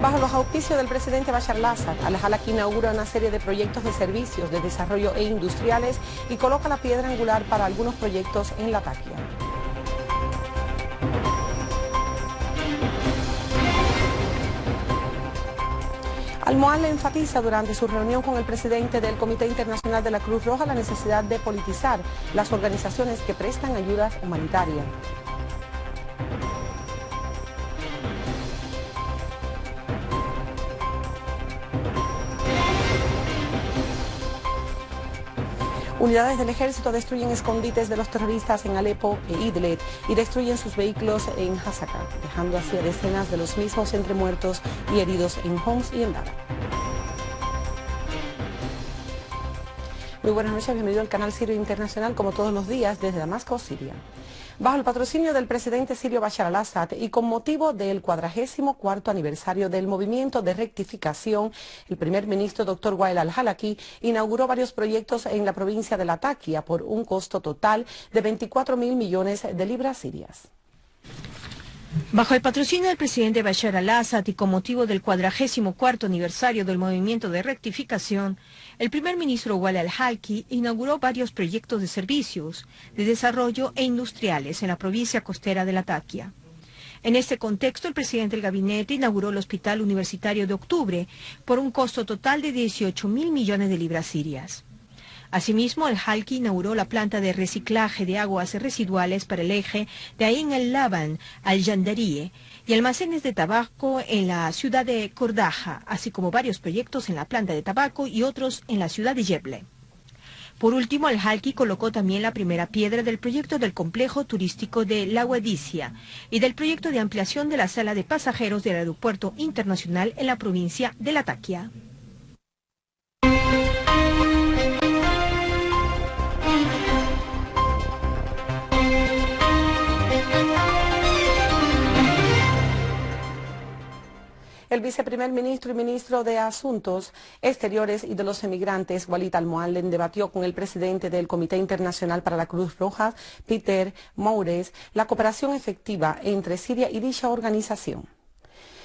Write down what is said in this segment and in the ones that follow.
Bajo los auspicios del presidente Bashar al-Assad, al-Halaki inaugura una serie de proyectos de servicios, de desarrollo e industriales y coloca la piedra angular para algunos proyectos en Latakia. Al-Moallem enfatiza durante su reunión con el presidente del Comité Internacional de la Cruz Roja la necesidad de politizar las organizaciones que prestan ayudas humanitarias. Unidades del ejército destruyen escondites de los terroristas en Alepo e Idlib y destruyen sus vehículos en Hasaka, dejando así a decenas de los mismos entre muertos y heridos en Homs y en Dara. Muy buenas noches, bienvenido al canal Sirio Internacional como todos los días desde Damasco, Siria. Bajo el patrocinio del presidente sirio Bashar al-Assad y con motivo del 44º aniversario del movimiento de rectificación, el primer ministro Dr. Wael al-Halaki inauguró varios proyectos en la provincia de Latakia por un costo total de 24.000 millones de libras sirias. Bajo el patrocinio del presidente Bashar al-Assad y con motivo del 44º aniversario del movimiento de rectificación, el primer ministro Wael al-Halaki inauguró varios proyectos de servicios, de desarrollo e industriales en la provincia costera de Latakia. En este contexto, el presidente del gabinete inauguró el Hospital Universitario de Octubre por un costo total de 18.000 millones de libras sirias. Asimismo, al-Halaki inauguró la planta de reciclaje de aguas residuales para el eje de Ain el-Laban al Jandarie y almacenes de tabaco en la ciudad de Kordaja, así como varios proyectos en la planta de tabaco y otros en la ciudad de Yeble. Por último, al-Halaki colocó también la primera piedra del proyecto del complejo turístico de La Guadicia y del proyecto de ampliación de la sala de pasajeros del aeropuerto internacional en la provincia de Latakia. El viceprimer ministro y ministro de Asuntos Exteriores y de los Emigrantes, Walid al-Moallem, debatió con el presidente del Comité Internacional para la Cruz Roja, Peter Moures, la cooperación efectiva entre Siria y dicha organización.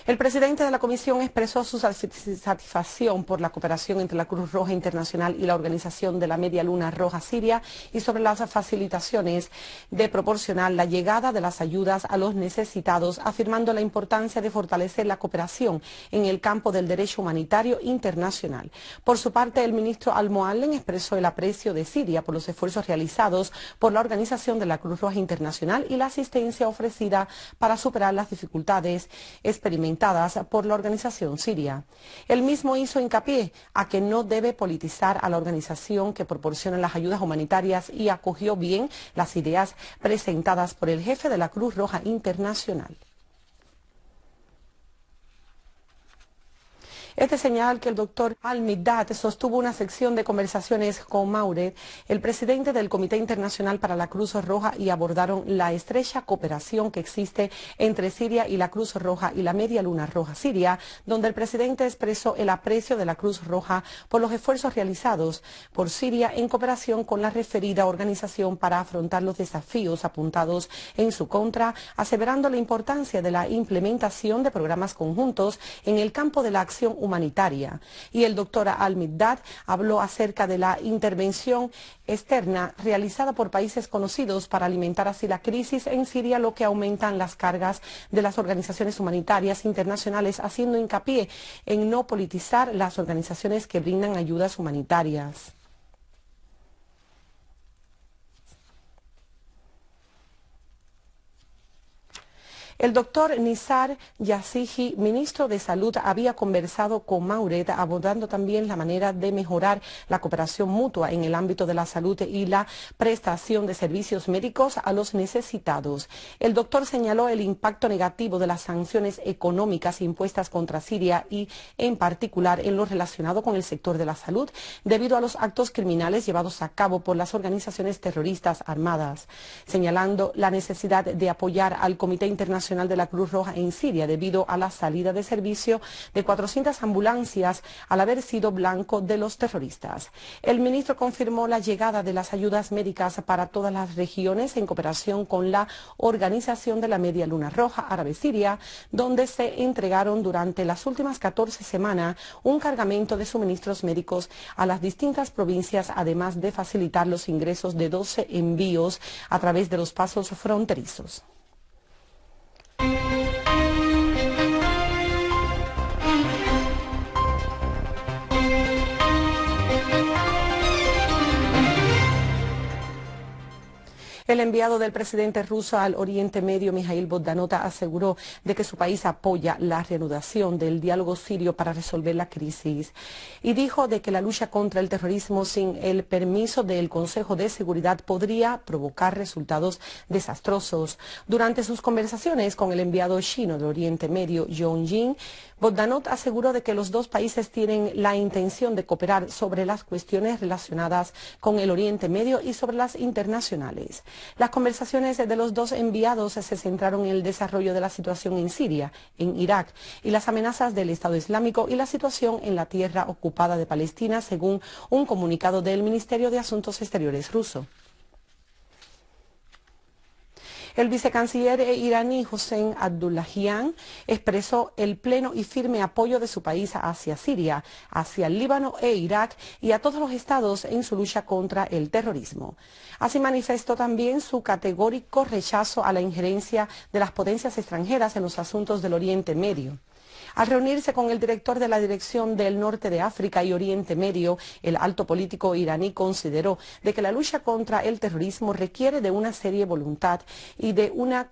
El presidente de la comisión expresó su satisfacción por la cooperación entre la Cruz Roja Internacional y la Organización de la Media Luna Roja Siria y sobre las facilitaciones de proporcionar la llegada de las ayudas a los necesitados, afirmando la importancia de fortalecer la cooperación en el campo del derecho humanitario internacional. Por su parte, el ministro al-Moallem expresó el aprecio de Siria por los esfuerzos realizados por la Organización de la Cruz Roja Internacional y la asistencia ofrecida para superar las dificultades experimentadas por la organización siria. Él mismo hizo hincapié a que no debe politizar a la organización que proporciona las ayudas humanitarias y acogió bien las ideas presentadas por el jefe de la Cruz Roja Internacional. Este señal que el doctor al-Miqdad sostuvo una sección de conversaciones con Moures, el presidente del Comité Internacional para la Cruz Roja, y abordaron la estrecha cooperación que existe entre Siria y la Cruz Roja y la Media Luna Roja Siria, donde el presidente expresó el aprecio de la Cruz Roja por los esfuerzos realizados por Siria en cooperación con la referida organización para afrontar los desafíos apuntados en su contra, aseverando la importancia de la implementación de programas conjuntos en el campo de la acción humanitaria. Y el doctor al-Miqdad habló acerca de la intervención externa realizada por países conocidos para alimentar así la crisis en Siria, lo que aumentan las cargas de las organizaciones humanitarias internacionales, haciendo hincapié en no politizar las organizaciones que brindan ayudas humanitarias. El doctor Nizar Yazici, ministro de Salud, había conversado con Moures, abordando también la manera de mejorar la cooperación mutua en el ámbito de la salud y la prestación de servicios médicos a los necesitados. El doctor señaló el impacto negativo de las sanciones económicas impuestas contra Siria y, en particular, en lo relacionado con el sector de la salud, debido a los actos criminales llevados a cabo por las organizaciones terroristas armadas, señalando la necesidad de apoyar al Comité Internacional Internacional de la Cruz Roja en Siria debido a la salida de servicio de 400 ambulancias al haber sido blanco de los terroristas. El ministro confirmó la llegada de las ayudas médicas para todas las regiones en cooperación con la Organización de la Media Luna Roja Árabe Siria, donde se entregaron durante las últimas 14 semanas un cargamento de suministros médicos a las distintas provincias, además de facilitar los ingresos de 12 envíos a través de los pasos fronterizos. El enviado del presidente ruso al Oriente Medio, Mikhail Bogdanov, aseguró de que su país apoya la reanudación del diálogo sirio para resolver la crisis y dijo de que la lucha contra el terrorismo sin el permiso del Consejo de Seguridad podría provocar resultados desastrosos. Durante sus conversaciones con el enviado chino del Oriente Medio, Zhong Jing, Bogdanov aseguró de que los dos países tienen la intención de cooperar sobre las cuestiones relacionadas con el Oriente Medio y sobre las internacionales. Las conversaciones de los dos enviados se centraron en el desarrollo de la situación en Siria, en Irak y las amenazas del Estado Islámico y la situación en la tierra ocupada de Palestina, según un comunicado del Ministerio de Asuntos Exteriores ruso. El vicecanciller iraní Hossein Abdullahian expresó el pleno y firme apoyo de su país hacia Siria, hacia el Líbano e Irak y a todos los estados en su lucha contra el terrorismo. Así manifestó también su categórico rechazo a la injerencia de las potencias extranjeras en los asuntos del Oriente Medio. Al reunirse con el director de la Dirección del Norte de África y Oriente Medio, el alto político iraní consideró de que la lucha contra el terrorismo requiere de una seria voluntad y de una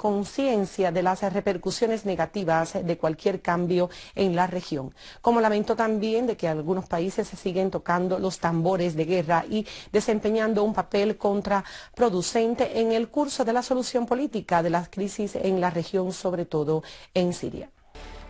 conciencia de las repercusiones negativas de cualquier cambio en la región. Como lamentó también de que algunos países se siguen tocando los tambores de guerra y desempeñando un papel contraproducente en el curso de la solución política de las crisis en la región, sobre todo en Siria.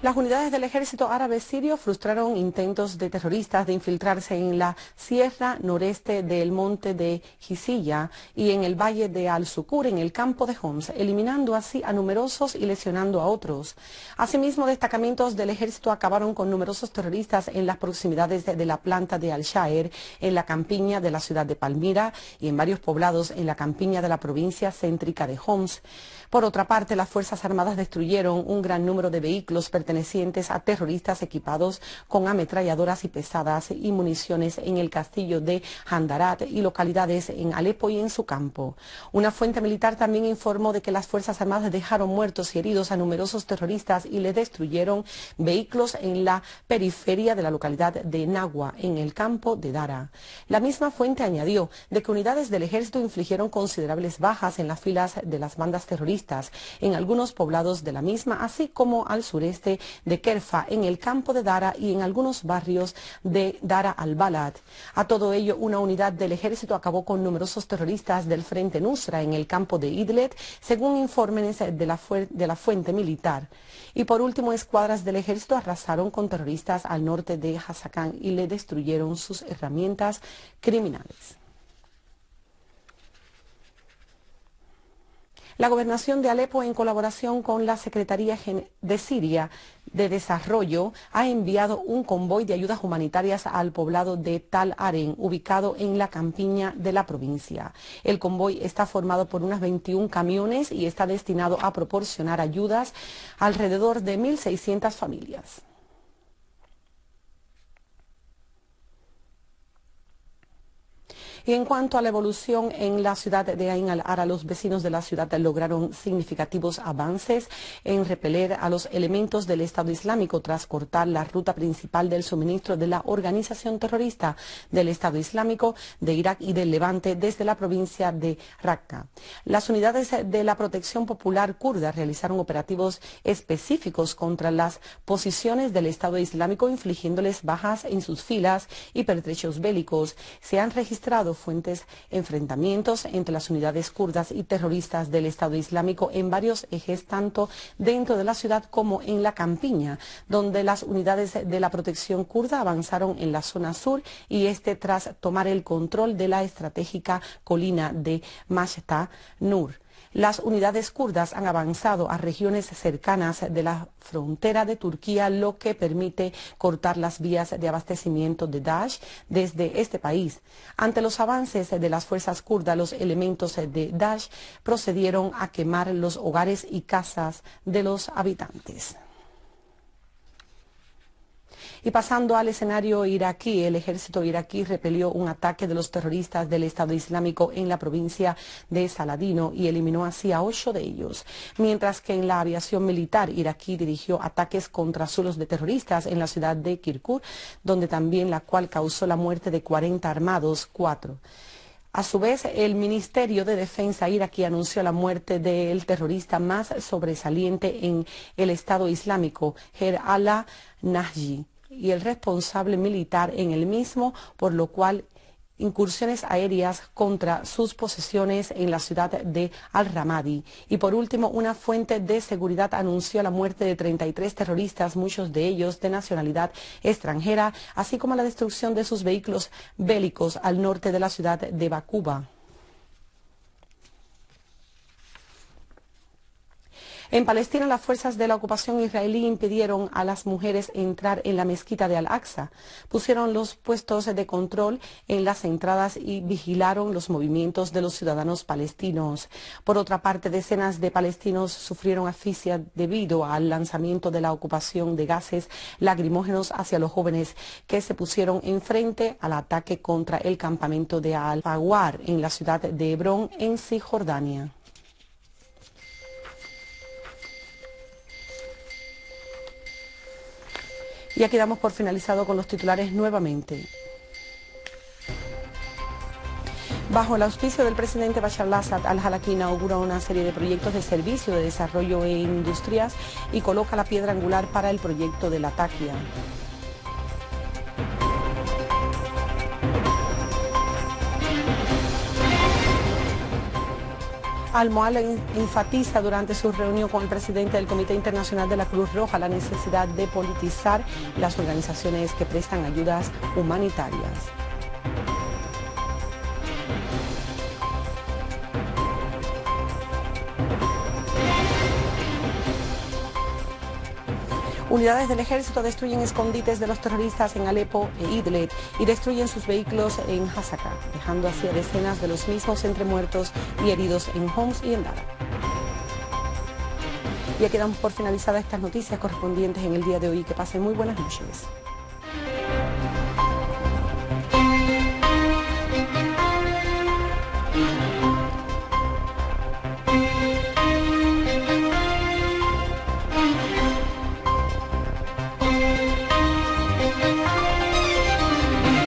Las unidades del ejército árabe sirio frustraron intentos de terroristas de infiltrarse en la sierra noreste del monte de Jiziyah y en el valle de Al-Sukur, en el campo de Homs, eliminando así a numerosos y lesionando a otros. Asimismo, destacamentos del ejército acabaron con numerosos terroristas en las proximidades de la planta de Al-Shaer, en la campiña de la ciudad de Palmira y en varios poblados en la campiña de la provincia céntrica de Homs. Por otra parte, las Fuerzas Armadas destruyeron un gran número de vehículos pertenecientes a terroristas equipados con ametralladoras y pesadas y municiones en el castillo de Handarat y localidades en Alepo y en su campo. Una fuente militar también informó de que las Fuerzas Armadas dejaron muertos y heridos a numerosos terroristas y le destruyeron vehículos en la periferia de la localidad de Nagua, en el campo de Dara. La misma fuente añadió de que unidades del ejército infligieron considerables bajas en las filas de las bandas terroristas en algunos poblados de la misma, así como al sureste de Kerfa, en el campo de Dara y en algunos barrios de Dara al-Balad. A todo ello, una unidad del ejército acabó con numerosos terroristas del Frente Nusra en el campo de Idlet, según informes de la fuente militar. Y por último, escuadras del ejército arrasaron con terroristas al norte de Hasakán y le destruyeron sus herramientas criminales. La gobernación de Alepo, en colaboración con la Secretaría de Siria de Desarrollo, ha enviado un convoy de ayudas humanitarias al poblado de Tal Aren, ubicado en la campiña de la provincia. El convoy está formado por unas 21 camiones y está destinado a proporcionar ayudas a alrededor de 1.600 familias. Y en cuanto a la evolución en la ciudad de Ain al-Ara, los vecinos de la ciudad lograron significativos avances en repeler a los elementos del Estado Islámico tras cortar la ruta principal del suministro de la organización terrorista del Estado Islámico de Irak y del Levante desde la provincia de Raqqa. Las unidades de la Protección Popular kurda realizaron operativos específicos contra las posiciones del Estado Islámico, infligiéndoles bajas en sus filas y pertrechos bélicos. Se han registrado fuentes enfrentamientos entre las unidades kurdas y terroristas del Estado Islámico en varios ejes, tanto dentro de la ciudad como en la campiña, donde las unidades de la protección kurda avanzaron en la zona sur y este tras tomar el control de la estratégica colina de Mashta Nur. Las unidades kurdas han avanzado a regiones cercanas de la frontera de Turquía, lo que permite cortar las vías de abastecimiento de Daesh desde este país. Ante los avances de las fuerzas kurdas, los elementos de Daesh procedieron a quemar los hogares y casas de los habitantes. Y pasando al escenario iraquí, el ejército iraquí repelió un ataque de los terroristas del Estado Islámico en la provincia de Saladino y eliminó así a 8 de ellos, mientras que en la aviación militar iraquí dirigió ataques contra zulos de terroristas en la ciudad de Kirkuk, donde también la cual causó la muerte de 40 armados, 4. A su vez, el Ministerio de Defensa iraquí anunció la muerte del terrorista más sobresaliente en el Estado Islámico, Khair al-Nahji, y el responsable militar en el mismo, por lo cual incursiones aéreas contra sus posesiones en la ciudad de Al-Ramadi. Y por último, una fuente de seguridad anunció la muerte de 33 terroristas, muchos de ellos de nacionalidad extranjera, así como la destrucción de sus vehículos bélicos al norte de la ciudad de Bakuba. En Palestina, las fuerzas de la ocupación israelí impidieron a las mujeres entrar en la mezquita de Al-Aqsa. Pusieron los puestos de control en las entradas y vigilaron los movimientos de los ciudadanos palestinos. Por otra parte, decenas de palestinos sufrieron asfixia debido al lanzamiento de la ocupación de gases lacrimógenos hacia los jóvenes que se pusieron enfrente al ataque contra el campamento de Al-Fawar en la ciudad de Hebrón, en Cisjordania. Y aquí damos por finalizado con los titulares nuevamente. Bajo el auspicio del presidente Bashar al-Assad, al-Halaki inaugura una serie de proyectos de servicio de desarrollo e industrias y coloca la piedra angular para el proyecto de Latakia. Al-Moallem enfatiza durante su reunión con el presidente del Comité Internacional de la Cruz Roja la necesidad de politizar las organizaciones que prestan ayudas humanitarias. Unidades del ejército destruyen escondites de los terroristas en Alepo e Idlib y destruyen sus vehículos en Hasaka, dejando así a decenas de los mismos entre muertos y heridos en Homs y en Dara. Ya quedamos por finalizadas estas noticias correspondientes en el día de hoy. Que pasen muy buenas noches.